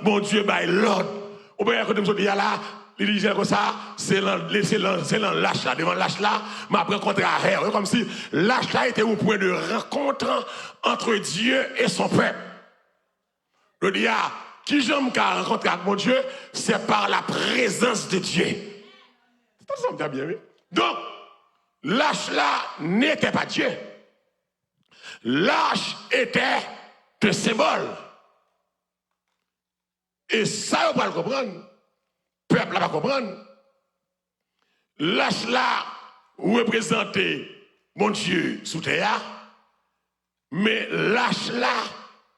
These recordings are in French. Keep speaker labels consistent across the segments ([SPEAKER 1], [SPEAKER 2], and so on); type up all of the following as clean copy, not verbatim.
[SPEAKER 1] bon Dieu, by l'ordre. Ou bien, quand je dis là, il dit comme ça, c'est lâche là, devant lâche là, m'a rencontré à Herre. Comme si lâche là était au point de rencontre entre Dieu et son peuple. Je dis, qui j'aime qu'à rencontrer avec mon Dieu, c'est par la présence de Dieu. Ça me dit bien, oui. Donc, lâche là n'était pas Dieu. Lâche était un symbole. Et ça, on va le comprendre. Le peuple va comprendre. Lâche là représentait mon Dieu sous terre, mais lâche là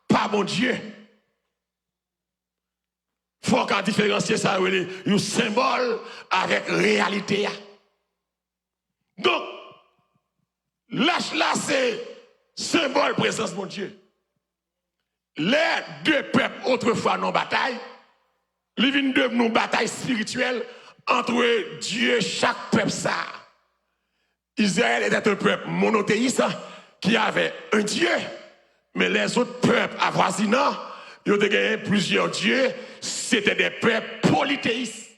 [SPEAKER 1] pas mon Dieu. Il faut qu'on différencie ça, un symbole avec réalité. Donc, lâche là, c'est symbole présence de mon Dieu. Les deux peuples autrefois non bataille, les vignes de nos batailles spirituelles entre Dieu et chaque peuple ça. Israël était un peuple monothéiste qui avait un Dieu, mais les autres peuples avoisinants, ils ont gagné plusieurs dieux, c'était des peuples polythéistes.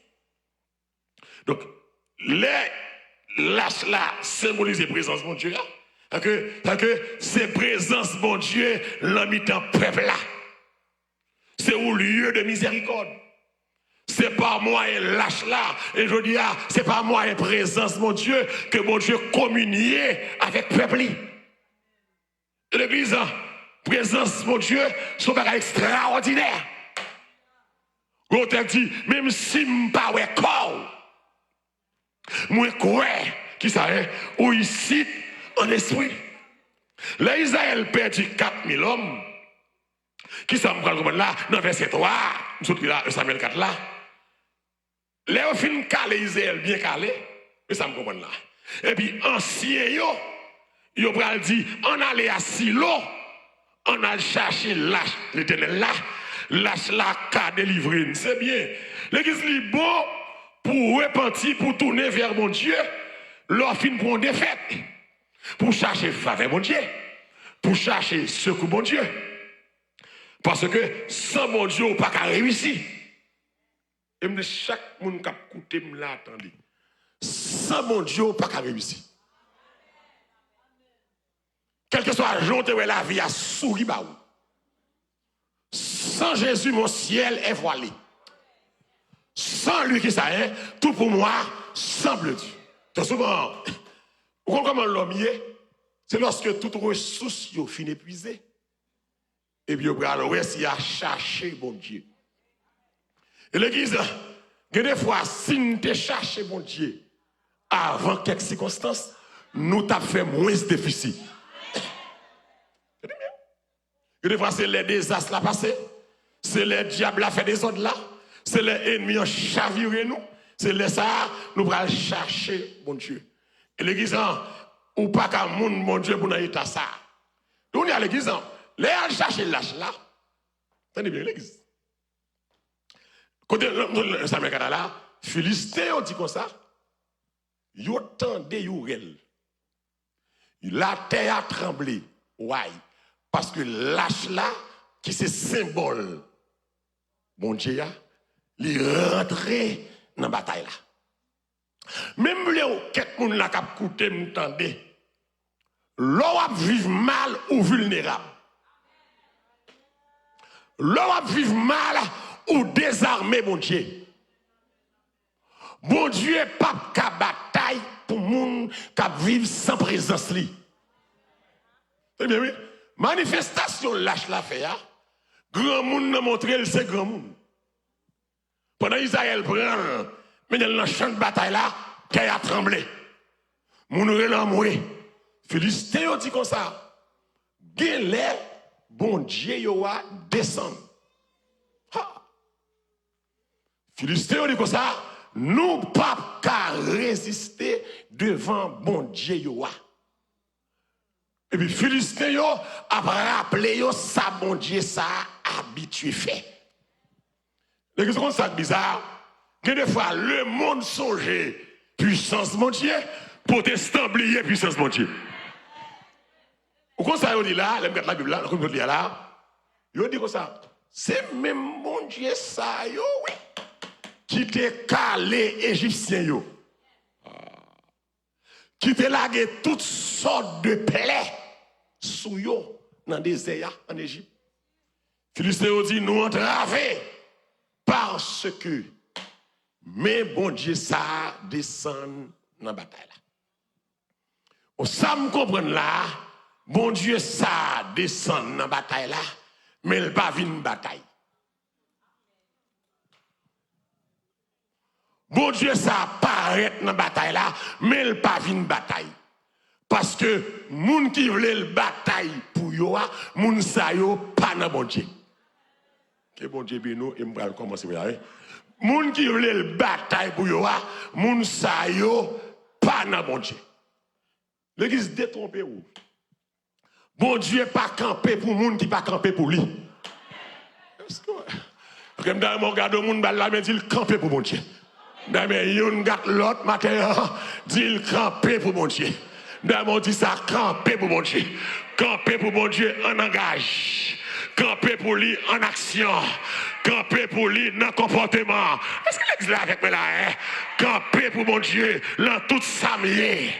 [SPEAKER 1] Donc, les lâches là symbolisent la présence de mon Dieu. Que c'est présence mon Dieu, l'habitant peuple là. C'est au lieu de miséricorde. C'est pas moi et lâche là. Et je dis, c'est pas moi et présence mon Dieu que mon Dieu communiait avec peuple. Et l'église, présence mon Dieu, c'est un bagage extraordinaire. L'auteur dit, même si je ne pas corps, moi crois qui ça est, ou ici en esprit. Là, Israël perdit 4000 hommes. Qui ça me comprendre là, dans verset 3, nous sommes là, Samuel 4 là. Là, au fin calé Israël, bien calé, mais ça me comprendre là. Et puis, ancien yo pral dit, on allait à Silo, on a cherché l'éternel là, lâche là, qu'a délivré. C'est bien. L'église est bon pour repentir, pour tourner vers mon Dieu, leur fin pour une défaite. Pour chercher faveur mon Dieu, pour chercher secours mon Dieu. Parce que sans mon Dieu, on ne peut pas réussir. Et me chaque monde qui a écouté me l'a attendu. Sans mon Dieu, on ne peut pas réussir. Quel que soit le jour où la vie a souri, sans Jésus, mon ciel est voilé. Sans lui qui ça est, tout pour moi semble Dieu. Très souvent, vous comprenez comment l'homme y est? C'est lorsque toute ressource finit épuisée. Et puis, il a cherché mon Dieu. Et l'église, des fois, si nous te cherché mon Dieu avant quelques circonstances, nous t'avons fait moins de déficit. Et des fois, c'est les désastres là passés, c'est les diables qui fait des ordres là, c'est les ennemis qui ont chaviré nous, c'est les ça, nous allons chercher mon Dieu. Et l'église, ou pas qu'un monde, mon Dieu, pour nous état ça. Nous, on est à l'église, les gens cherchent l'âge là. Tenez bien l'église. Côté Samuel Kadala, Philistin, on dit comme ça. Yo tendez yourel. La terre a tremblé. Why? Parce que l'âge là, qui c'est symbole, mon Dieu, il est rentré dans la bataille là. Même les quelqu'un qui a écouté, m'entendez. L'homme vit mal ou vulnérable. L'homme vit mal ou désarmé, mon Dieu. Mon Dieu n'est pas qu'à bataille pour les gens qui vivent sans présence. C'est bien, oui. Manifestation lâche la fait. Grand monde n'a montré c'est grand monde. Pendant Israël prend, mais dans le champ de bataille là, terre a tremblé. Moun relan moué. Philistin dit comme ça. Gélé, bon Dieu yo a descend. Philistin dit comme ça. Nous pas qu'à résister devant bon Dieu yo a. Et puis Philistin yo a rappelé yo ça bon Dieu ça habitué fait. Les gens comme ça bizarre. Des fois le monde songe puissance mon Dieu, protestant oublier puissance mon Dieu. Ou comme ça, on dit là, la Bible là, comme on dit là, on dit comme ça, C'est même bon Dieu ça, yo, oui, qui te calé Égyptien, yo. Qui te lagué toutes sortes de plaies sous yo dans le désert en Égypte. Philistéen dit, nous entraver parce que mais bon Dieu ça descend dans la bataille là. On ça me comprendre là, bon Dieu ça descend dans la bataille là, mais il pas vient bataille. Bon Dieu ça paraît dans la bataille là, mais il pas vient bataille. Parce que moun qui veulent le bataille pour yo, moun sa yo pas dans bon Dieu. Que bon Dieu bénisse nous et m'va commencer là. Moun qui veulent le bataille pour yo, moun sa yo pas dans bon Dieu. L'église détrompée ou. Bon Dieu pas campé pour moun qui pas campé pour lui. Comme dans mon regarde moun bal la mais dit campé pour bon Dieu. Dans mais yon gâte l'autre matin dit campé pour bon Dieu. Dans mon dit ça campé pour bon Dieu. Campé pour bon Dieu en engage. Camper pour lui en action. Camper pour lui dans le comportement. Est-ce que l'église là avec moi là, hein? Camper pour mon Dieu, dans tout ça m'est.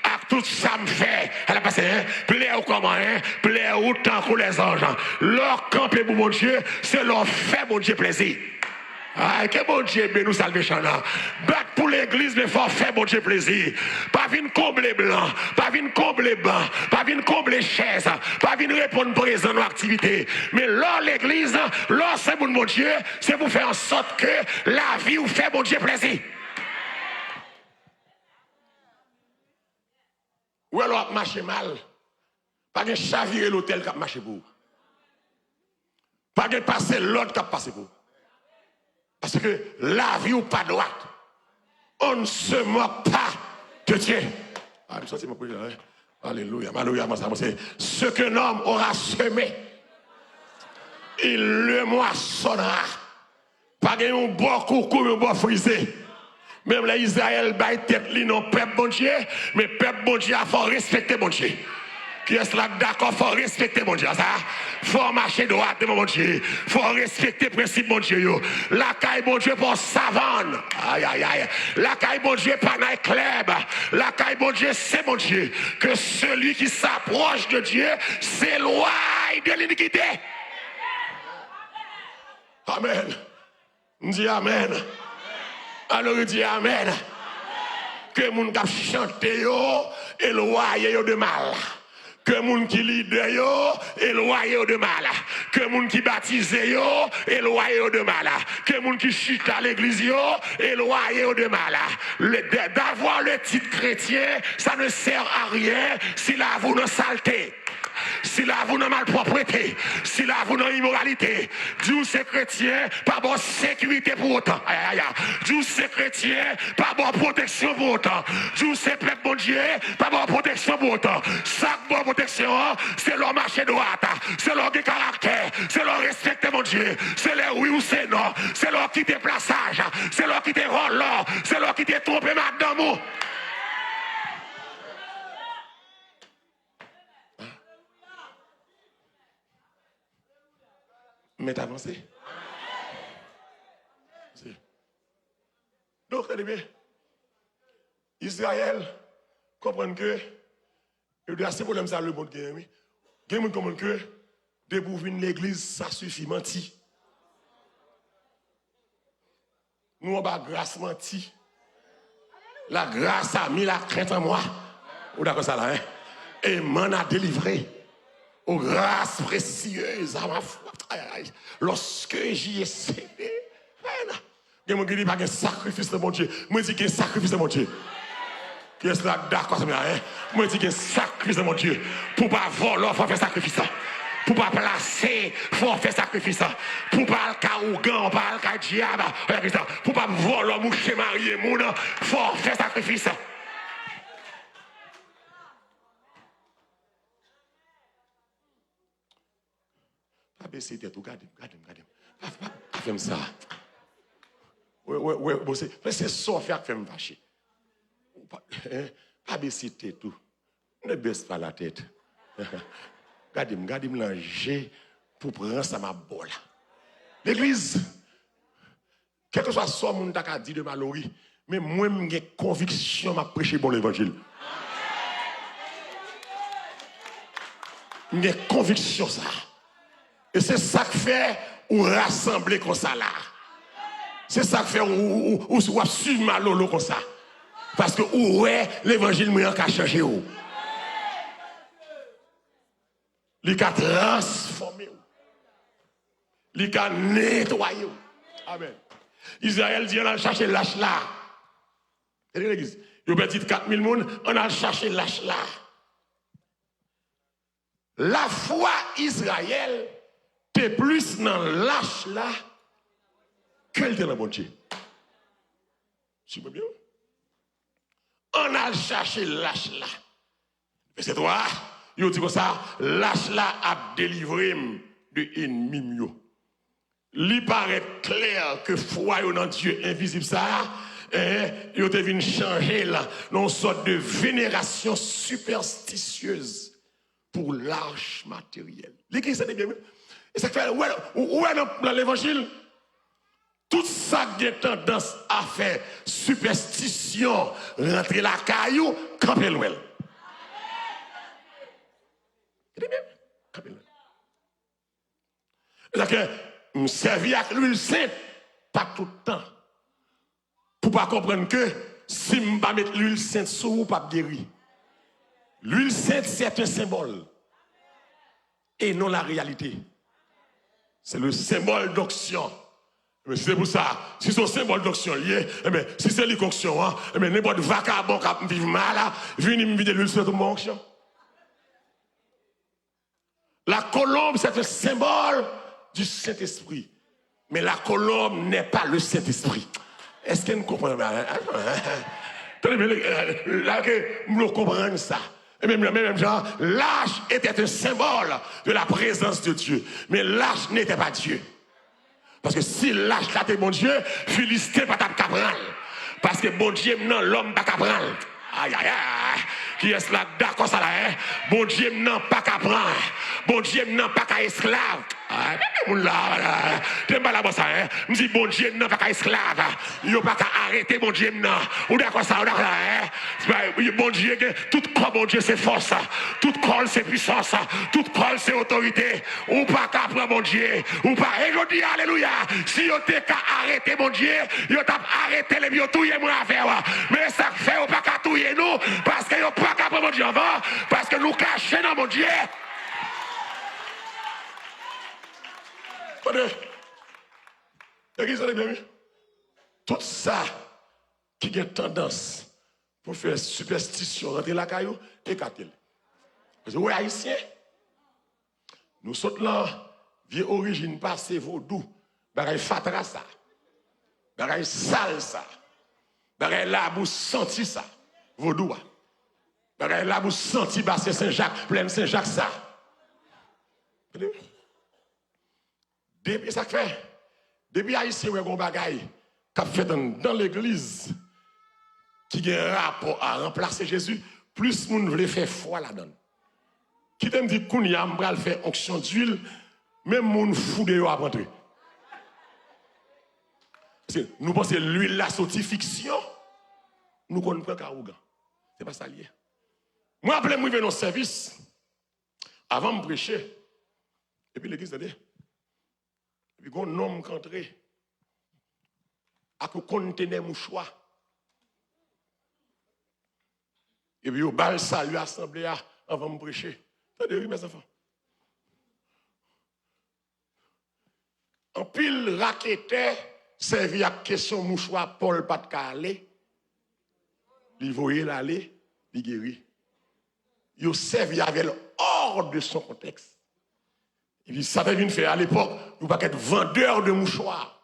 [SPEAKER 1] À tout ça me fait. Elle a passé, hein? Plaire ou comment, hein? Plaire autant que les anges. Leur camper pour mon Dieu, c'est leur faire mon Dieu plaisir. Ah, que bon Dieu bénisse salvation là. Battre pour l'église, mais faut faire bon Dieu plaisir. Pas venir combler blanc, pas venir combler banc, pas venir combler chaise, pas venir répondre présent aux activités. Mais là, l'église, là, c'est mon Dieu, c'est pour faire en sorte que la vie vous fait bon Dieu plaisir. Ou alors, marcher mal. Pas de chavirer l'hôtel qui a marché pour vous. Pas de passer l'autre qui a passé pour vous. Parce que la vie ou pas droite, on ne se moque pas de Dieu. Alléluia, alléluia, ce qu'un homme aura semé, il le moissonnera. Pas de un bon coucou, un bon frisé. Même les Israël baillent tête, li non peuple bon Dieu, mais peuple bon Dieu, il faut respecter bon Dieu. Qui est là d'accord, il faut respecter mon Dieu. Il faut marcher droit devant mon Dieu. Il faut respecter le principe mon Dieu. La caille mon Dieu pour savane. Aïe aïe aïe. La caille mon Dieu pas dans club. La caille mon Dieu c'est mon Dieu. Que celui qui s'approche de Dieu s'éloigne de l'iniquité. Amen. On dit Amen. Alors on dit Amen. Que mon cap chante yo éloigne yo de mal. Que moun qui leader yo, éloigné de mal. Que moun qui baptise yo, éloigné de mal. Que moun qui chute à l'église yo, éloigné de mal. D'avoir le titre chrétien, ça ne sert à rien si là vous ne saleté. Si là vous n'avez malpropreté, si là vous n'avez immoralité, Dieu c'est chrétien, pas bonne sécurité pour autant. Dieu c'est chrétien, pas bonne protection pour autant. Dieu c'est peuple bon Dieu, pas bonne protection pour autant. Chaque bonne protection, c'est leur marché droite, c'est leur caractère, c'est leur respecter mon Dieu, c'est leur oui ou c'est non, c'est leur quitter plaçage, c'est leur quitter rôle, c'est leur quitter tromper madame. Mais avancé. Donc, regardez bien. Israël comprend que il y a ces problèmes ça le monde qui est. Il y a des gens qui comprennent que débouvrir l'église, ça suffit menti. Nous on va grâce menti. La grâce a mis la crainte en moi. Ou d'accord ça là, hein? Et m'en a délivré. Aux grâces précieuses à ma foi. Lorsque j'y ai cédé, il y a des gens qui disent qu'il y a un sacrifice de mon Dieu. Moi, je dis qu'il y a un sacrifice de mon Dieu. Qui est là d'accord, moi, je dis qu'il y a un sacrifice de mon Dieu. Pour ne pas voler, il faut faire sacrifice. Pour ne pas placer, il faut faire sacrifice. Pour ne pas aller au gant, pas aller au diable. Pour ne pas voler, moucher, marier, il faut faire sacrifice. Pas baisser tête, regardez. Pas faire ça. Ouais, c'est ça faire que me fâcher. Pas baisser tête tout. Ne baisse pas la tête. Regardez-moi langer pour prendre ça ma bolle. L'église, quel que soit ce que mon t'a dit de Mallory, mais moi, j'ai conviction de prêcher pour l'évangile. J'ai conviction ça. Et c'est ça que fait ou rassembler comme ça là. C'est ça que fait ou suivre Malolo comme ça. Parce que ouais, l'évangile m'a changé. Il a transformé. Il a nettoyé. Amen. Israël dit on a cherché lâche là. Et l'église, il a dit 4000 personnes, on a cherché lâche là. La foi Israël t'es plus dans lâche là qu'elle était dans bon Dieu. Tu me bien? On a cherché lâche là. Mais c'est toi, il dit comme ça, lâche là a délivré de ennemi. Il paraît clair que foi dans Dieu invisible ça, il est venu changer là, dans une sorte de vénération superstitieuse pour l'arche matérielle. L'église, c'est bien. Et ça fait, ouais, dans l'évangile, tout ça qui a tendance à faire superstition, rentrer la caillou, camper l'ouel. C'est bien, camper l'ouel. C'est-à-dire que, me servir avec l'huile sainte, pas tout le temps. Pour ne pas comprendre que, si je ne pas mettre l'huile sainte sur vous, pas guérir. L'huile sainte, c'est un symbole. Et non la réalité. C'est le symbole d'onction. Mais c'est pour ça, si c'est un symbole d'onction lié, si c'est l'onction, n'importe vagabond qui vit mal, viens me vider l'huile sur mon onction. La colombe, c'est un symbole du Saint-Esprit. Mais la colombe n'est pas le Saint-Esprit. Est-ce que nous comprenons? Là que nous comprenons ça. Et même genre, l'âge était un symbole de la présence de Dieu. Mais l'âge n'était pas Dieu. Parce que si l'âge était bon Dieu, Philistin pas ta capral. Parce que bon Dieu, non, l'homme pas capral. Aïe, aïe, aïe. Qui est là d'accord ça là, hein? Bon Dieu, non, pas capral. Bon Dieu, non, pas qu'à esclave. T'aimes pas là-bas ça, hein? Je dis bon Dieu, non, pas qu'à esclave. Il n'y a pas qu'à arrêter bon Dieu, non. Ou d'accord ça, ou d'accord là, hein? Bon Dieu, tout corps, bon Dieu, c'est force. Tout corps, c'est puissance. Tout corps, c'est autorité. Ou pas qu'à prendre bon Dieu. Ou pas. Et je dis, alléluia. Si vous n'avez qu'à arrêter bon Dieu, vous avez arrêté les biens, tout y est moins à faire. Mais ça fait, ou pas qu'à tout y nous, parce que vous n'avez pas qu'à prendre bon Dieu avant, parce que nous cachons dans mon Dieu. Tout ça qui a tendance pour faire superstition, rentrer la caillou, écartez. Parce que, oui, haïtiens, nous sommes là, vieille origine passée, vaudou, bagaille fatra ça, bagaille sale ça, bagaille là, vous senti ça, vaudou, bagaille là, vous senti bassin Saint-Jacques, plein Saint-Jacques ça. Depuis ça fait, depuis haïtien, on a un bagaille qui a fait dans l'église, qui a un rapport à remplacer Jésus, plus moun voulait faire foi là-dedans. Qui t'aime dit qu'on y a m'bral faire onction d'huile, même moun fou de yo à rentrer. Parce que nous pensons que l'huile la sortie fiction, nous connaissons pas Karouga. C'est pas ça lié. Moi, après, moi, je vais dans le service, avant de prêcher, et puis l'église a dit, et puis, un homme qui entre à contenir mouchoir. Et puis, au bal salut assemblée avant de prêcher. Attendez, mes enfants. En pile, raquetait, servi à question mouchoir, Paul pas de calé. Il voyait l'aller, il guérit. Il servi avec hors de son contexte. Il dit, ça devait faire à l'époque, vous ne pouvez pas être vendeur de mouchoirs.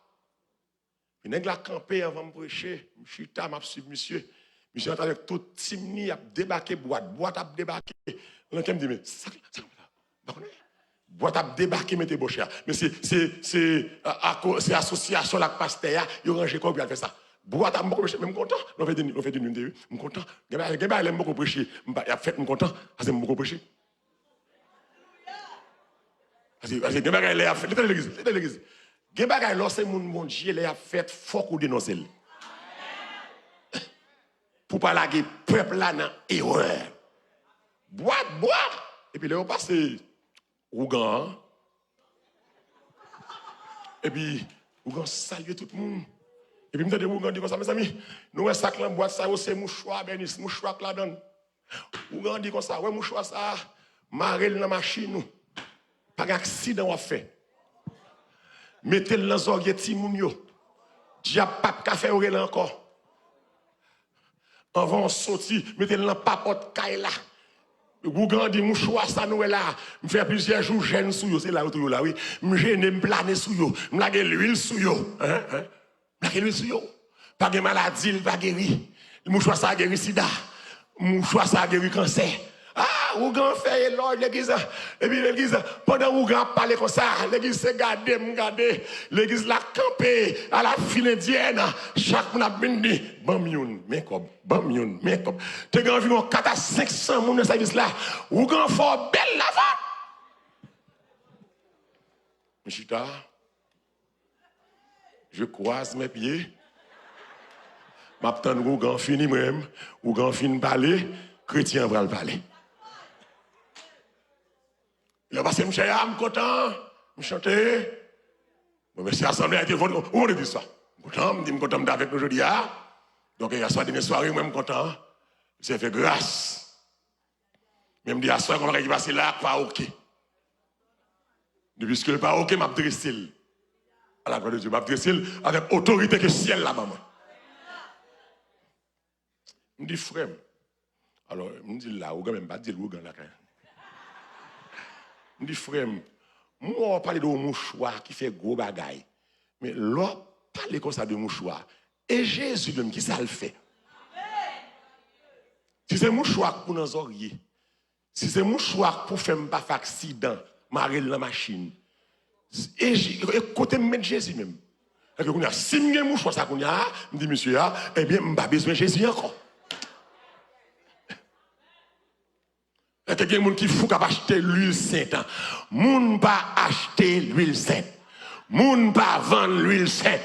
[SPEAKER 1] Il n'est pas campé avant de prêcher. Je suis là, je suis monsieur. Monsieur est avec tout timni, il a débarqué, boîte a débarqué. L'un me dit, mais ça, boîte a débarqué, mettez beau cher. Mais c'est association la pasteur, il a rangé quoi, il a fait ça. Boîte a prêché, mais je suis content. On fait des numéros, je suis content. Il a beaucoup prêché, il a fait, je suis content, parce que je suis beaucoup prêché. Parce que l'église, Gen bagay lorsque moun bon Dieu les a fait faut qu'on dénonce. Pour pas laguer peuple là dans erreur. Boire et puis là on passe Ougan. Et puis Ougan salue tout le monde. Et puis me dit Ougan dit comme ça mes amis, nous un sac là boîte ça c'est mouchoir Bernice, mouchoir là donne. Ougan dit comme ça, ouais mouchoir ça marel dans machine nous. Pas d'accident on fait. Mettez-le dans l'oreille ti moun yo. Diable pas café orel encore. Avant sortir, mettez-le dans papote caille là. Gougan dit mouchoir ça nous là, me fait plusieurs jours gêne sou yo, c'est là où là oui, me gêne me planer sou yo, me laguer l'huile sou yo, hein? Laguer l'huile sou yo. Pas de maladie, il va guérir. Mouchoir ça guérir sida. Mouchoir ça guérir cancer. Ah, Ougan fait l'église. Et puis l'église, pendant Ougan parle comme ça, l'église se garder. L'église la campé à la file indienne. Chaque monde a bien dit, bam youn, mais comme. T'es grand environ 4 à 500 moun dans ce service là. Ougan fort belle la vente. Michita, je croise mes pieds. M'attends Ougan fini même, Ougan fini parler, chrétien va le parler. Il a passé, je suis content, je chante. Monsieur Assemblée a été voté. Où on dit ça? Content, je suis content d'avec nous aujourd'hui. Donc, il y a soit une soirée, même content. C'est fait grâce. Même dit à soir, on va passer là, pas OK. Depuis que le pas OK, m'a dressé. À la gloire de Dieu, m'a dressé avec autorité que ciel là, maman. Je me dis, frère. Alors, je me dis là, ou même pas dire ou là. Je me dis, frère, moi, on parle de mouchoir qui fait gros bagaille. Mais là, parler comme ça de mouchoir. Et Jésus, même, qui ça le fait? Si c'est mouchoir pour nos oreilles, si c'est mouchoir pour faire un accident, marrer la machine, et côté mettre Jésus même. Si je suis mouchoir, ça, je dis, monsieur, eh bien, je n'ai pas besoin de Jésus encore. Il y a des gens qui font acheter l'huile sainte. Moun pas acheter l'huile sainte. Moun pas vendre l'huile sainte.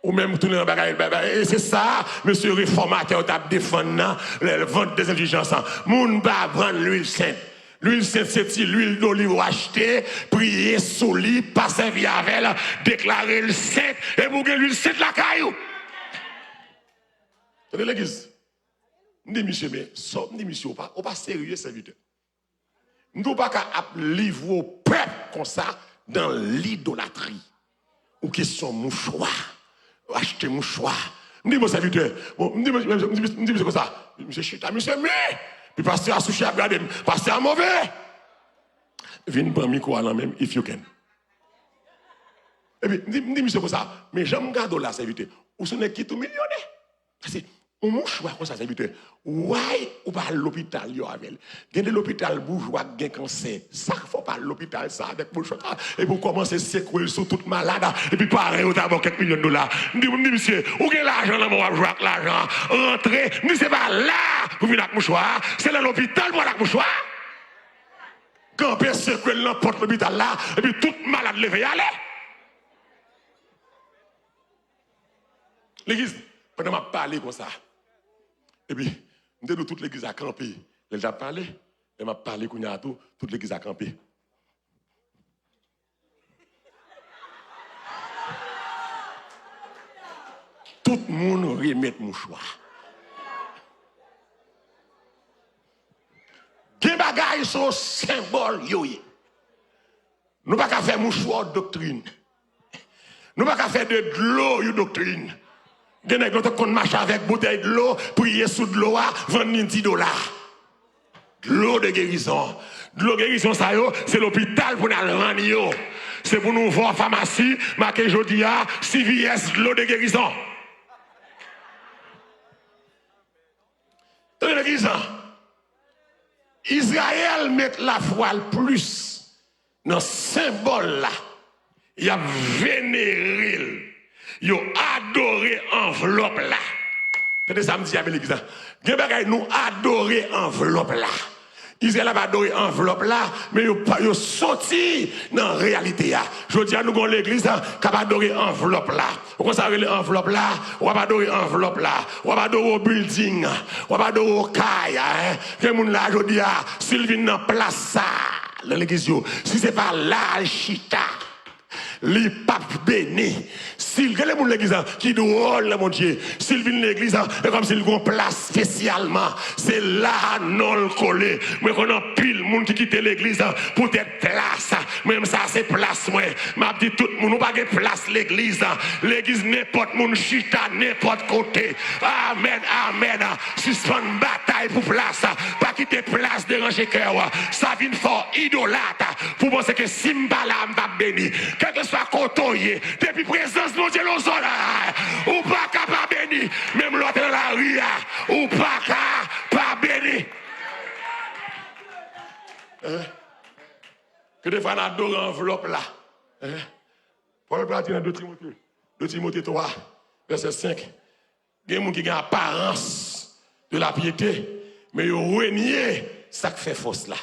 [SPEAKER 1] Ou même tourner en bagaille. Et c'est ça, monsieur réformateur, t'a défendu la vente des indulgences. Moun pas vendre l'huile sainte. L'huile sainte, c'est l'huile d'olive achetée, prier sous lit, passer via avec, déclarer le sainte, et bouger l'huile sainte la caillou. Tenez l'église. Je dis, monsieur, mais ça, je dis, monsieur, on pas sérieux, serviteur. Nous ne pouvons pas livrer au peuple comme ça dans l'idolâtrie. Ou question mouchoir. Acheter mouchoir. Je dis, mon serviteur, je dis, comme ça. Monsieur Chita, monsieur, mais. Puis pasteur a souci à regarder, pasteur a mauvais. Viens prendre micro là même, if you can. Et puis, je dis, monsieur, comme ça. Mais j'aime garder là, serviteur. Ou ce n'est qui tout millionnaire. On mouchoir comme ça, serviteur. Ouais, ou pas l'hôpital, yo avec. Gen de l'hôpital bourgeois gen cancer. Ça faut pas l'hôpital ça avec mouchoir. Et pour commencer à secouer sur toute malade et puis pareil au d'abord quelques millions de dollars. Me dit monsieur, ou gen l'argent là moi jouer avec l'argent. Rentrer, me c'est pas là pour venir avec mouchoir, c'est dans l'hôpital pour avec mouchoir. Quand personne secouer l'emporte l'hôpital là et puis toute malade lever aller. L'église pendant m'a parlé comme ça. Et puis, nous avons toute l'église à camper. Elle a parlé, elle m'a parlé qu'on a tout, toute l'église à camper. Tout le monde remet mouchoir. Des bagailles sont symboles, yoye. Nous ne pouvons pas faire mouchoir doctrine. Nous ne pouvons pas faire de l'eau, une doctrine. Des nègres qui marchent avec bouteille de l'eau, prier sous de l'eau, vendre $10. De l'eau de guérison. De l'eau de guérison, ça c'est l'hôpital pour nous vendre. C'est pour nous voir en pharmacie, marqué Jodia, CVS, de l'eau de guérison. Israël met la foi le plus dans ce symbole là. Il a vénéré. Ils ont adoré enveloppe là. C'est ça me dit à l'église. Nous adoré enveloppe là. Israël a pas adoré enveloppe là, mais ils sorti dans la réalité. Je dis à nous, l'église qui a adoré enveloppe là. Vous savez l'enveloppe là, on va adorer enveloppe là, on va adorer building, on va adorer caille. Que moun là, je dis à Sylvine dans place ça, dans l'église, si c'est pas là, chita. Les papes bénis. S'il y a des gens l'église qui doivent, mon Dieu, s'il vient l'église, c'est comme s'il y a une place spécialement. C'est là, non le collé. Mais qu'on a pile monde qui quitte l'église pour être place. Même ça, c'est place, moi. M'a dit tout le monde, nous pas de place l'église. L'église, n'importe monde chita, n'importe côté. Amen, amen. Suspendre bataille pour place. Pas quitter place, déranger cœur. Ça vient fort idolâtre. Pour penser que Simbala m'a béni. Quel que soit côtoyé, depuis présence de Dieu, l'on ou pas capable béni, même l'autre dans la rue, ou pas capable béni. Que des fois on adore enveloppe là. Paul va dire dans 2 Timothée 3, verset 5. Il y a des gens qui ont apparence de la piété, mais ils ont renié ça qui fait fausse là.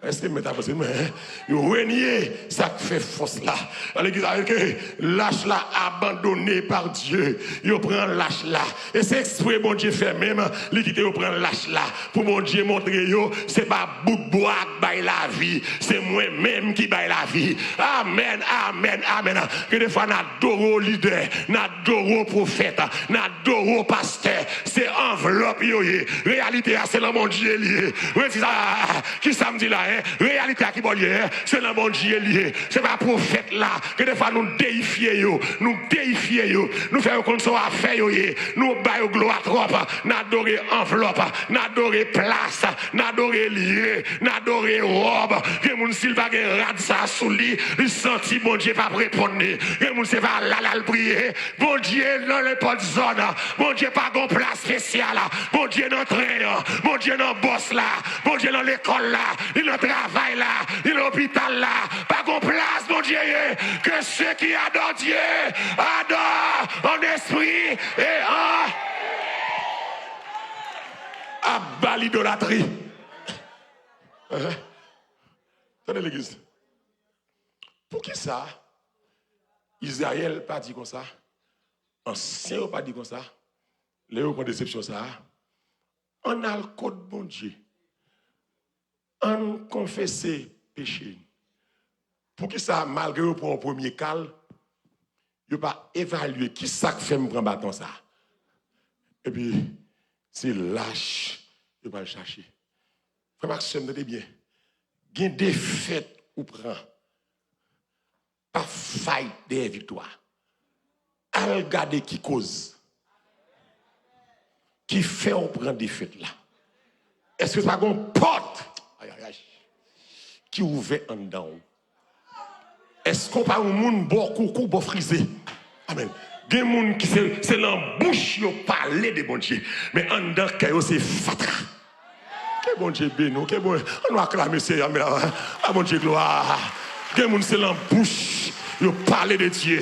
[SPEAKER 1] Est-ce que métaphoriquement, ils ont renié ça qui fait force là. L'église a dit que lâche là abandonné par Dieu. Ils prennent lâche là. Et c'est exprès bon Dieu fait même, l'équité ils prennent lâche là. Pour mon Dieu montrer yo, c'est pas bout de bois qui baille la vie, c'est moi-même qui baille la vie. Amen, amen, amen. Que des fois n'adore leader, n'adore prophète, n'adore pasteur, c'est enveloppe yo. Réalité c'est le mon Dieu lié. Oui, c'est ça qui ça me dit là. Réalité qui est liée, c'est le bon Dieu lié. C'est pas prophète là que des fois nous déifions, nous faisons comme ça à faire, nous baillons gloire trop, n'adorer enveloppe, n'adorer place, n'adorer lié, n'adorer robe. Que moun s'il va rad ça sous lui, il sentit bon Dieu pas répondre. Que moun c'est pas là le prier. Bon Dieu dans les potes zone, bon Dieu pas gon place spéciale, bon Dieu dans train, bon Dieu dans boss là, bon Dieu dans l'école là. Il a travail là, il a l'hôpital là, pas qu'on place, mon Dieu, que ceux qui adorent Dieu adorent en esprit et en bas l'idolâtrie. Tenez l'église. Pour qui ça? Israël pas dit comme ça. Ancien pas dit comme ça. Léo prend déception ça. On a le code bon Dieu. On confesse péché. Pour que ça, malgré vous pour un premier cal, vous pas évaluer qui ça fait me prendre bâton ça. Et puis, c'est lâche, vous pas le chercher. Frère Maxime, notez bien. Gain des fêtes ou prend. Pas fight des victoires. Al regarder qui cause. Qui fait on prend des fêtes là. Est-ce que c'est pas une porte qui ouvert en dedans? Est-ce qu'on parle au monde beaucoup bon frisé? Amen. Des gens qui c'est l'embouche qui parle de bon Dieu, mais en dedans c'est fatra. Que bon Dieu béni, que bon, on va acclamer Seigneur, ah bon Dieu gloire. Des gens c'est l'embouche qui parle de Dieu.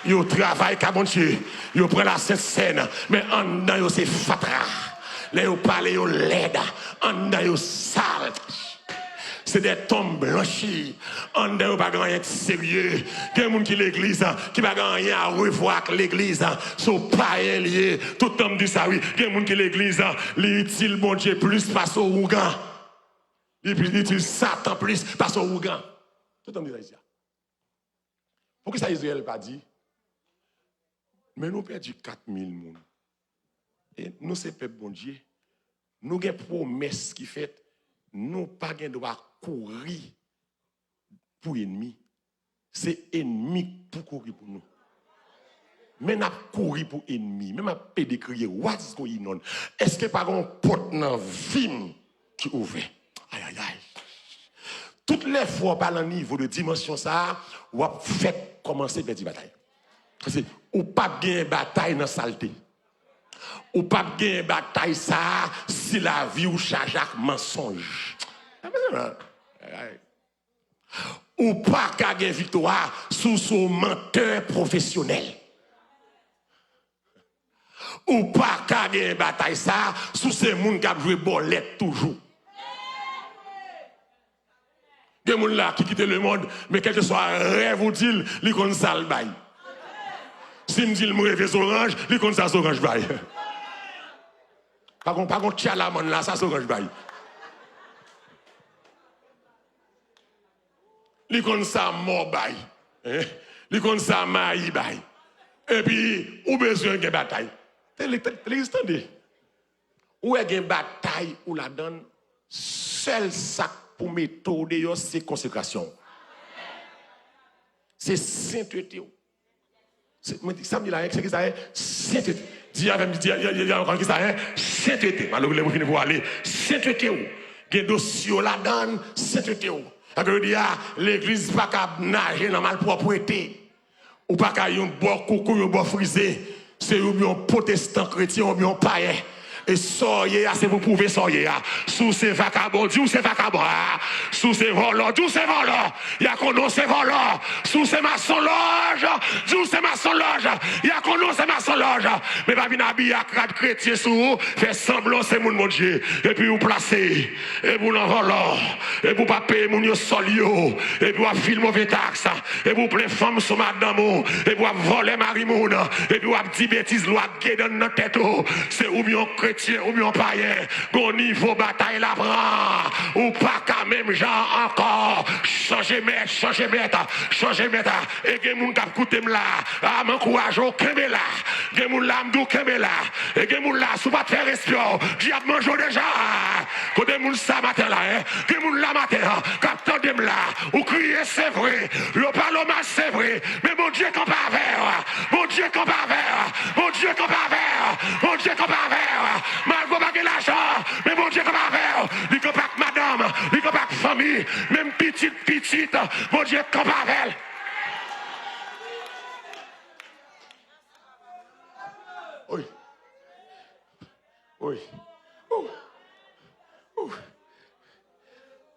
[SPEAKER 1] Ils travaillent comme bon Dieu, ils prennent la sainte scène, mais en dedans c'est fatra. Là ils parlent, ils l'aident, en dedans ils sale. C'est des tombes blanchies. On ne pas rien sérieux. Il y a des gens qui l'église, qui n'a rien à revoir avec l'église. Sont pas liés. Tout le monde dit ça, oui. Il y a des gens qui l'église, l'utile bon Dieu plus passe au Ougan. L'utile Satan plus passe au Ougan. Tout le monde dit ça. Pourquoi ça Israël pas dit? Mais nous perdons 4000 personnes. Et nous, c'est peuple bon Dieu. Nous avons une promesse qui fait. Nous pas de droit courir pour ennemi. C'est ennemi pour courir pour nous. Mais nous courir pour ennemi. Même à pédécrier, what's going on? Est-ce que par un porte dans vie qui ouvre? Aïe aïe aïe. Toutes les fois par le niveau de dimension ça, ou fait commencer petite bataille. Parce que ou pas gagner bataille dans saleté. Ou pas gagner bataille ça si la vie ou charge avec mensonge. Ou pas gagner victoire sous son menteur professionnel. Ou pas gagner bataille ça sous ces gens qui ont joué bolette toujours. Il y a des gens là qui quittent le monde, mais quel que soit rêve ou deal, ils connaissent ça le bail. Si me dit le rêve orange, ils connaissent ça orange bail. Par contre, tcha la man là, ça orange bail. Ils connaissent ça mort bail. Ils connaissent ça maï bail. Et puis, ou besoin de bataille. T'entendez? Ou est une bataille ou la donne, seul sac pour méthode, c'est consécration. C'est sainteté. Ça me dit là, c'est qui ça est? Sainteté. Dis avec il y a encore qui ça est? Sainteté. Alors, vous venez pour aller. Sainteté. Il y a dossier la donne, sainteté. Alors, il y a l'église pas qu'à nager dans malpropreté. Ou pas qu'à yon boire coucou, yon boire frisé. C'est un protestant chrétien ou bien païen. Et soyez, c'est pour prouver soyez. Sous ces vagabonds, Dieu c'est vagabond. Sous ces volants, Dieu c'est volant. Il y a qu'on c'est volant. Sous ces maçons loge, Dieu c'est maçon loge. Il y a qu'on c'est maçon loge. Mais pas bien habillé à crade chrétien sous, fait semblant c'est mon Dieu. Et puis vous placez, et vous l'envolant, et vous pas payer mon solio, et puis vous filmer mauvais taxe, et vous plein femme sur madame, et vous voler Marie-Moun, et puis vous dit bêtises, loi gué dans notre tête. C'est ou bien chrétien ou bien païen, au niveau bataille la prend, ou pas qu'à même gens encore, changer mètre, et que moun kap koute là, m'encourage au kembe là, que moun là m'dou kembe là, et que moun là, sous pas faire espion, j'y a mangé déjà, côté moun ça matin là, que moun là matin, kap tendem là, ou crier c'est vrai, le parlement c'est vrai, mais mon Dieu qu'on pas vers, mon Dieu qu'on pas vers, mon Dieu qu'on pas vers, mon Dieu qu'on pas vers, malgré pas l'argent, mais mon Dieu qu'on pas vers, il qu'on pas madame, il qu'on pas famille, même petite, mon Dieu qu'on pas vers. Oui. Oui.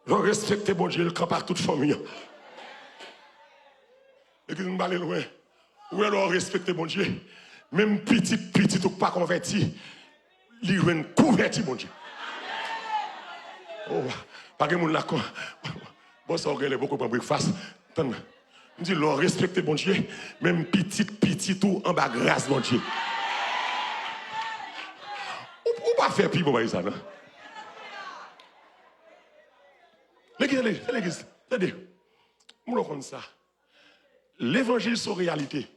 [SPEAKER 1] Je respecte mon Dieu, le camp par toute famille. Et que nous allons loin. Ou alors respecter mon Dieu. Même petit ou pas converti, il y a une converti, mon Dieu. Oh, pas que mon là. Bon, ça aurait beaucoup de breakfast. Je dis, l'on respecte mon Dieu. Même petit ou en bas grâce, mon Dieu. Ou pas faire pire pour ça, non? L'église, attendez, nous comme ça. L'évangile sur réalité,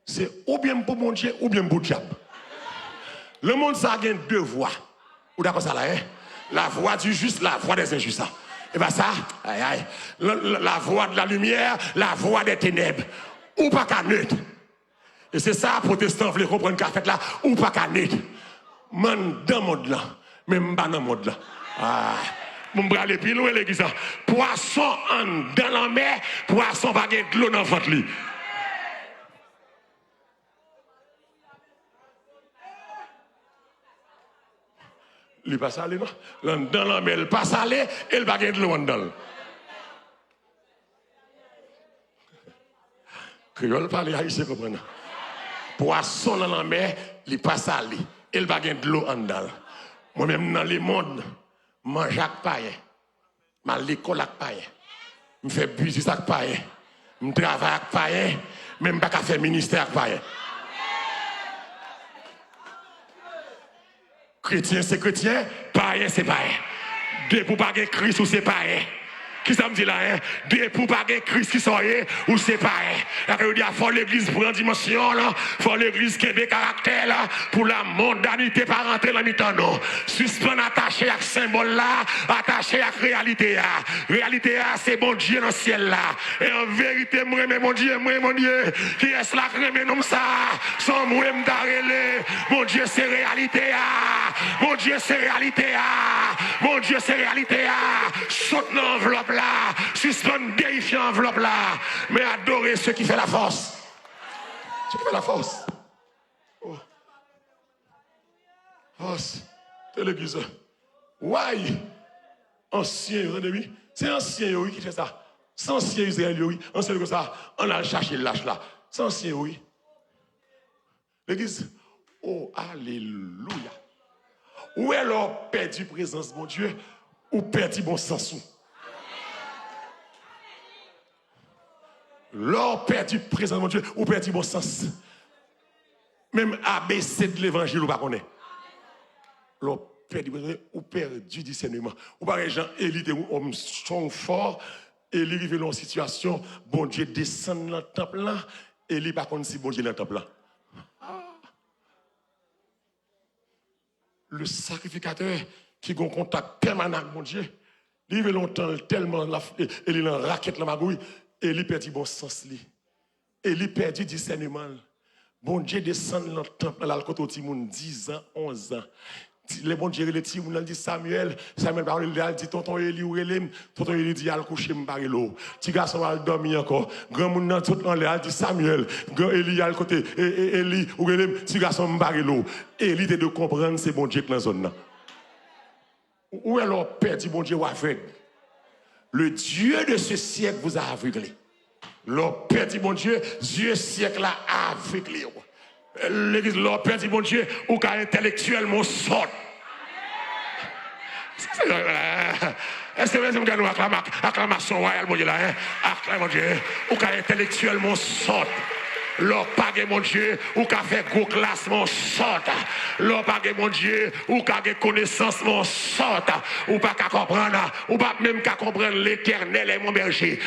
[SPEAKER 1] c'est ou bien pour mon Dieu ou bien pour le diable. Le monde, ça a deux voies. Ou d'accord ça là, hein? La voie du juste, la voie des injustes. Et bien ça, la voie de la lumière, la voie des ténèbres. Ou pas qu'à neutre. Et c'est ça, protestants veulent comprendre qu'à fait là, ou pas qu'à neutre. Man dans le monde là, même pas dans le monde là. Mon bras les pieds loin l'église. Poisson dans la mer, poisson pas de l'eau dans le ventre. Il passe aller non? Dans la mer, il passe aller et il va de l'eau dedans. Créole parle haïtien comprendre. Poisson dans la mer, il passe aller et il va de l'eau dedans. Moi-même dans le monde, mange avec païen, ma l'école avec païen, me fais business avec païen, me travaille avec païen, même pas qu'à faire ministère avec païen. Chrétien c'est chrétien, païen c'est païen. De pour pas que Christ ou c'est païen. Qui ça me dit là, hein? De pour pas que Christ qui soit ou c'est païen. Là que dit il faut l'église prendre dimension là, faut l'église qui a des caractères là pour la mondanité pas rentrer dans mi-temps non. Suspend attaché à symbole là, attaché à réalité là. Réalité là c'est bon Dieu dans le ciel là. Et en vérité moi mon Dieu, qui est là qui nom ça sans moi m'darrele. Mon Dieu c'est réalité là. Mon Dieu c'est réalité là. Mon Dieu c'est réalité là. Saute dans l'enveloppe là, suspendre déifier l'enveloppe là, mais adorer ceux qui fait la force. Ceux qui fait la force. Oh. Force de l'église. Why? Ancien, c'est ancien oui qui fait ça. C'est ancien Israël oui, ancien comme ça, on a cherché lâche là. C'est ancien oui. L'église, oh alléluia. Ou alors perdu présence mon Dieu, ou perdu bon sens. L'or perdu présent, mon Dieu, ou perdu bon sens. Même ABC de l'évangile, ou pas connaît. L'or perdu, ou perdu discernement. Ou par exemple, Élie, homme son fort, Élie arrive dans une situation, bon Dieu descend dans le temple là, Élie par contre si bon Dieu dans le temple là. Le sacrificateur qui a un contact permanent avec mon Dieu, il veut longtemps tellement, il est en raquette la magouille, et il perd bon sens. Et il perd discernement. Bon Dieu descend dans le temple, là, le côté où 10 ans, 11 ans. Le bon Dieu, le petit, on dit Samuel parle, il dit tonton Eli ou Elim, tonton Eli dit, al coucher, m'barre l'eau. Petit garçon, al dormir encore. Grand monde dans tout en l'air, dit Samuel, grand Eli, al côté, Eli ou Elim, petit garçon, m'barre l'eau. Eli, de comprendre, c'est bon Dieu dans la zone. Où est leur père, dit bon Dieu, ou aveugle? Le Dieu de ce siècle vous a aveuglé. Leur père, dit bon Dieu, Dieu siècle a aveuglé. L'église, leur père dit, mon Dieu, ou qu'à intellectuellement sort. Est-ce que vous avez une acclamation royale, mon Dieu, là, hein? Acclamation, mon Dieu, ou qu'à intellectuellement sort. Leur pague, mon Dieu, ou qu'à faire gros classement sort. Leur pague, mon Dieu, ou qu'à faire connaissance, mon sort. Ou pas qu'à comprendre, ou pas même qu'à comprendre l'éternel est mon berger.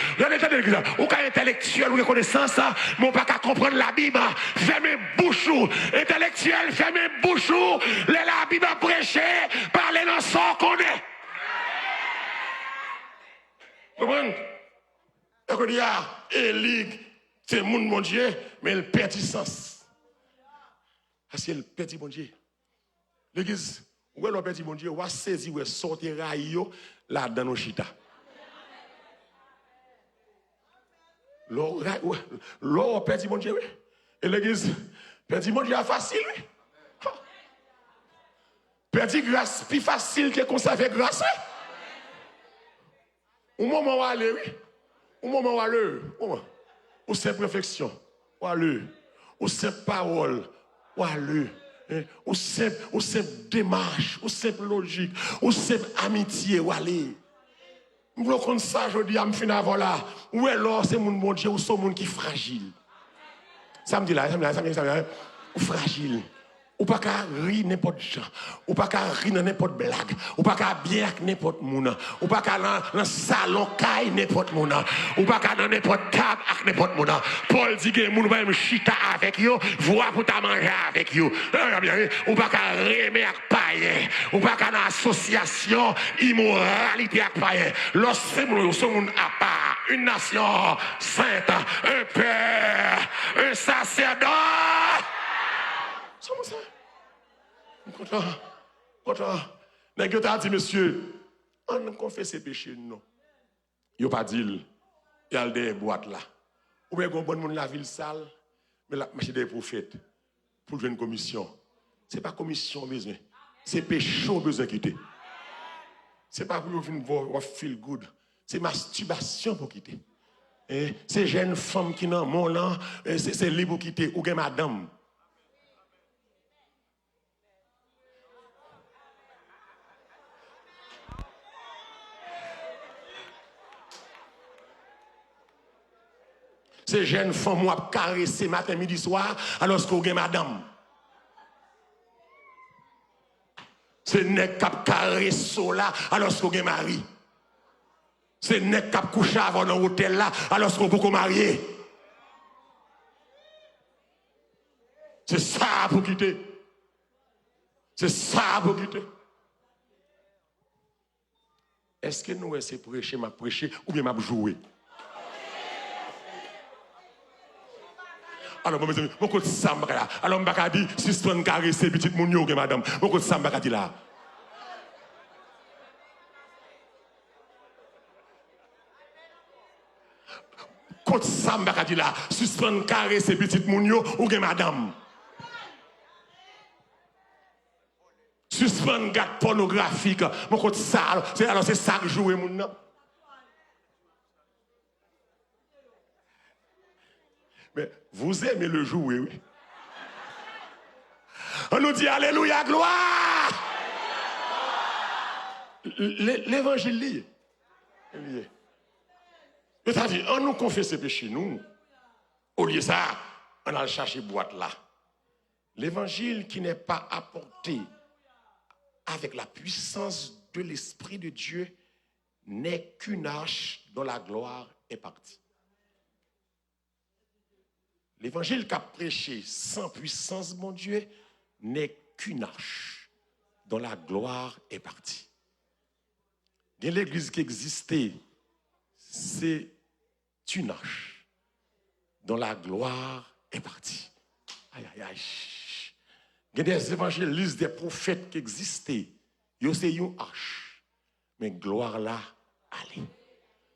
[SPEAKER 1] Ou qu'à intellectuel ou connaissance, mais pas qu'à comprendre la Bible. Fermez bouche, intellectuel, fermez bouche, la Bible prêcher, parler dans son qu'on est. Vous comprenez? Et y a Élie. C'est mon Dieu, mais il perd du sens. Parce qu'il perd mon Dieu. L'église, où est-ce perd mon Dieu? On va saisir, on va sortir là dans nos chita. L'or perd mon Dieu, oui. Et l'église, perd mon Dieu facile, oui. Perd grâce, plus facile que conserver grâce, oui. Au moment où aller, oui. Au moment où aller, ou simple réflexion, ou aller, ou simple parole, ou aller, ou simple démarche, ou simple logique, ou simple amitié, ou aller. Vous voulez qu'on ça, je dis, à me finir avant là, ou alors c'est mon bon Dieu, ou c'est mon qui est fragile. Ça me dit là, ou fragile. Ou pas qu'à rire n'importe gens, ou pas qu'à rire dans n'importe blague, ou pas qu'à bien avec n'importe monde, ou pas qu'à dans le salon caille n'importe monde, ou pas qu'à dans n'importe table avec n'importe monde. Paul dit que moun va me chita avec yo, voir pour ta manger avec yo. Ou pas qu'à remer avec païen, ou pas qu'à dans association immoralité avec païen. Lorsque nous sommes à part, une nation sainte, un père, un sacerdoce. Sommes ça. Content. Mais que t'as dit, monsieur, on confesse ses péchés, non. Il n'y a pas dit, il y a des boîtes là. Ou bien, il y a bon monde la ville sale, mais la marché des prophètes, pour jouer une commission. Ce n'est pas commission besoin, c'est péché besoin quitter. Ce n'est pas pour vous feel good, c'est masturbation pour quitter. Ces jeunes femmes qui n'ont mon là, c'est libre pour quitter, ou bien madame. Ces jeunes femmes m'ont caressé matin, midi, soir, alors qu'on a madame. C'est nèg qui caresse là, alors qu'on a mari. C'est nèg qui couche avant dans l'hôtel là, alors qu'on peut marier. C'est ça pour quitter. C'est ça pour quitter. Est-ce que nous essayons de prêcher ou bien de jouer? Alors, mes amis, mon côté Samba là. Alors, je vais dire, si je caresser petit moun yo, madame, mon côté Samba dit là. Côté Samba dit là, si je caresser petit moun yo, ou madame. Suspend gâte pornographique, mon côté ça, alors c'est ça que jouer moun nan. Mais vous aimez le jouer, oui. On nous dit Alléluia, gloire. L'évangile lié. C'est-à-dire, on nous confesse ses péchés, nous. Au lieu de ça, on a cherché boîte là. L'évangile qui n'est pas apporté avec la puissance de l'Esprit de Dieu n'est qu'une arche dont la gloire est partie. L'évangile qu'a prêché sans puissance, mon Dieu, n'est qu'une arche dont la gloire est partie. Et l'église qui existait, c'est une arche dont la gloire est partie. Aïe, aïe, aïe. Il y a des évangélistes, des prophètes qui existaient. Ils c'est une arche. Mais gloire là, allez.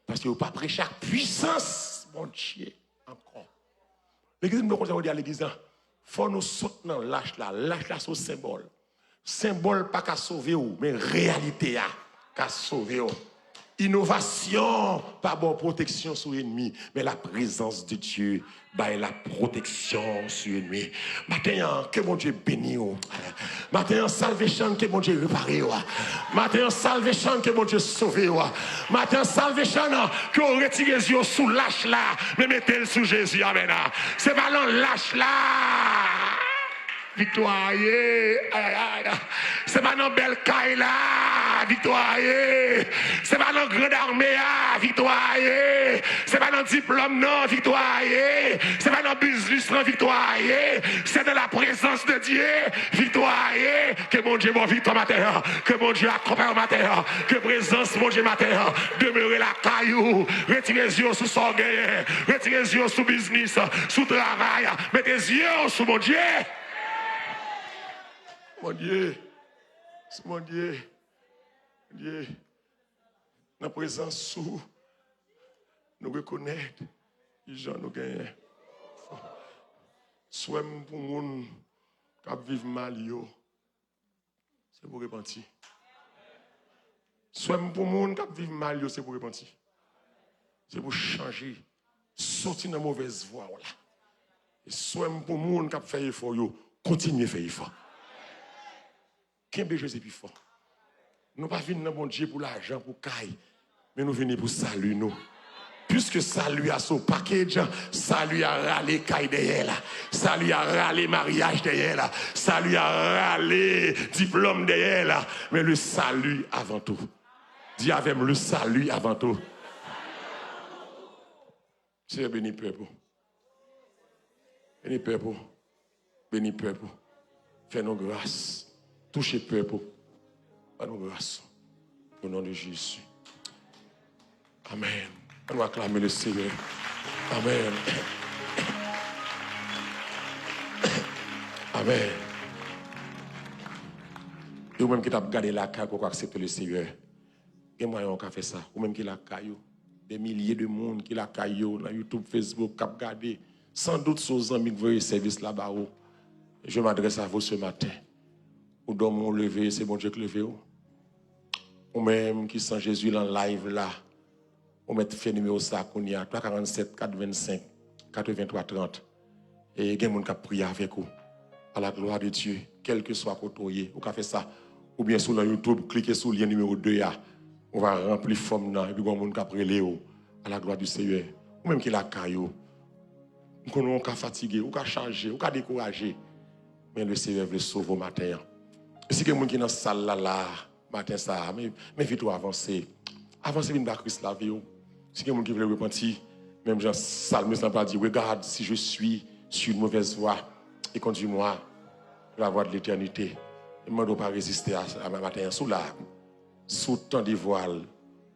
[SPEAKER 1] Parce qu'ils n'ont pas prêché à puissance, mon Dieu, encore. L'église nous conseille à l'église, il faut nous soutenir l'âge là, c'est un symbole. Symbole pas qu'à sauver, mais réalité qu'à sauver. Innovation, pas bonne protection sur l'ennemi, mais la présence de Dieu, bah, la protection sur l'ennemi. Maintenant, que mon Dieu bénisse. Maintenant, salvation, que mon Dieu répare. Maintenant, salvation, que mon Dieu sauve. Maintenant, salvation, que vous retirez les yeux sous lâche là, mais mettez-le sous Jésus. Amen. C'est pas non lâche là. Victoire, c'est pas dans belle caille là, victoire, c'est pas dans grande armée là, victoire, c'est pas dans diplôme non, victoire, c'est pas dans business non, victoire, c'est dans la présence de Dieu, victoire, que mon Dieu, mon victoire matin, que mon Dieu accompagne matin, que présence, mon Dieu matin, demeure la caillou, retirez les yeux sous son gain, retirez les yeux sous business, sous travail, mettez les yeux sous mon Dieu. Mon Dieu, c'est mon Dieu, mon Dieu, dans la présence sous, nous reconnaître, les gens nous gagnent. Soit pour les gens qui vivent mal, c'est pour repentir. Soit pour les gens qui vivent mal, c'est pour repentir. C'est pour changer, sortir dans la mauvaise voie. Et soit pour les gens qui font effort, continuer à faire effort. Qu'un Jésus est plus fort. Nous ne pas venir dans mon Dieu pour l'argent, pour caille, mais nous venons pour salut nous. Puisque salut a son package, salut a râlé caille derrière là, salut a râlé mariage derrière là, salut a râlé diplôme derrière là, mais le salut avant tout. Dis avec moi le salut avant tout. C'est béni peuple. Béni peuple. Béni peuple. Fais-nous grâce. Touchez peuple. Fais-nous grâce. Au nom de Jésus. Amen. On va acclamer le Seigneur. Amen. Amen. Et vous-même qui avez gardé la caille pour accepter le Seigneur. Et moi, on a fait ça. Vous-même qui la caille. Des milliers de monde qui la caille dans YouTube, Facebook, qui ont gardé. Sans doute, sur les amis qui veulent service là-bas. Je m'adresse à vous ce matin. Ou dormons levé, c'est bon Dieu qui levé. Ou même qui sent Jésus dans le live là. Ou mettre fait numéro ça qu'on y a 347 425 83 30. Et il y a des gens qui prient avec vous. À la gloire de Dieu, quel que soit côté, ou qu'a fait ça. Ou bien sur YouTube, cliquez sur le lien numéro 2 là. On va remplir forme là et puis il y a des gens qui prient à la gloire du Seigneur. Ou même qui la caillou. Ou qui fatigué, ou qui chargé, ou qui découragé. Mais le Seigneur veut sauver au matin. Si quelqu'un qui est dans la salle là, matin ça, mais vite avancer. Avancer vers Christ la vie. Si quelqu'un qui veut repentir, même Jean Salme n'a pas dit, regarde si je suis sur une mauvaise voie et conduis-moi la voie de l'éternité. Je ne dois pas résister à ma matin sous la, sous tant de voiles.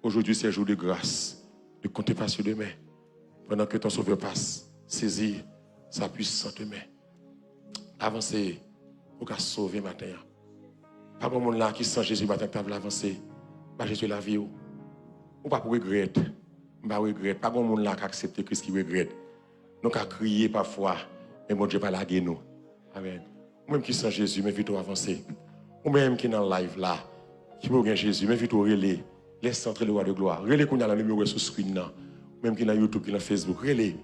[SPEAKER 1] Aujourd'hui c'est un jour de grâce. Ne comptez pas sur demain. Pendant que ton sauveur passe, saisis sa puissante main. Avancez pour qu'à sauver matin. Pas comme monde là qui sent Jésus matin qui a avancé. Pas Jésus la vie ou pas pour regretter. Pas regretter. Pas comme monde là qui accepte Christ qui regrette. Nous avons crié parfois, mais mon Dieu pas laguer nous. Amen. Ou même qui sent Jésus, mais vite avancer. Ou même qui est dans le live là, qui veut gagner Jésus, mais vite relais. Laisse entrer le roi de gloire. Relais qu'on a le numéro sur screen là. Même qui est dans YouTube, qui est dans Facebook. Relais.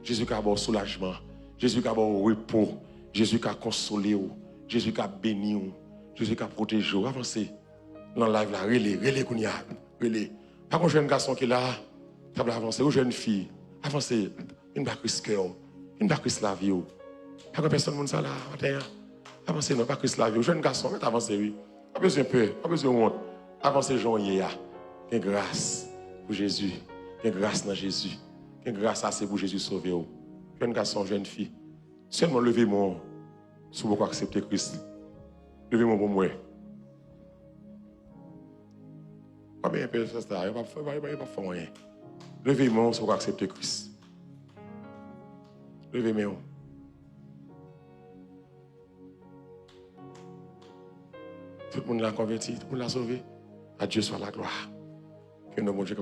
[SPEAKER 1] Jésus qui a bon soulagement. Jésus qui a bon repos. Jésus qui a consolé. Jésus qui a béni. Jésus qui a protégé. Avancez. Dans le live là, relais qu'on y a. Relais. Pas un jeune garçon qui est là, qui a avancé. Ou jeune fille. Avancez. une pas risquer, une pas risquer la vie. Pas que personne ne ça là, matin. Avancez, non, pas risquer la vie. Jeune garçon, avancez, oui. Pas besoin de peur, pas besoin de honte. Avancez, Jean, hier. Une grâce pour Jésus. Une grâce dans Jésus. Une grâce assez pour Jésus sauver. Jeune garçon, jeune fille. Seulement levez-moi si vous accepter Christ. Levez-moi pour moi. Pas bien, il ne va pas faire rien. Levez-moi si vous accepter Christ. Levez-moi. Tout le monde l'a converti, tout le monde l'a sauvé. À Dieu soit la gloire. Que nos bon Dieu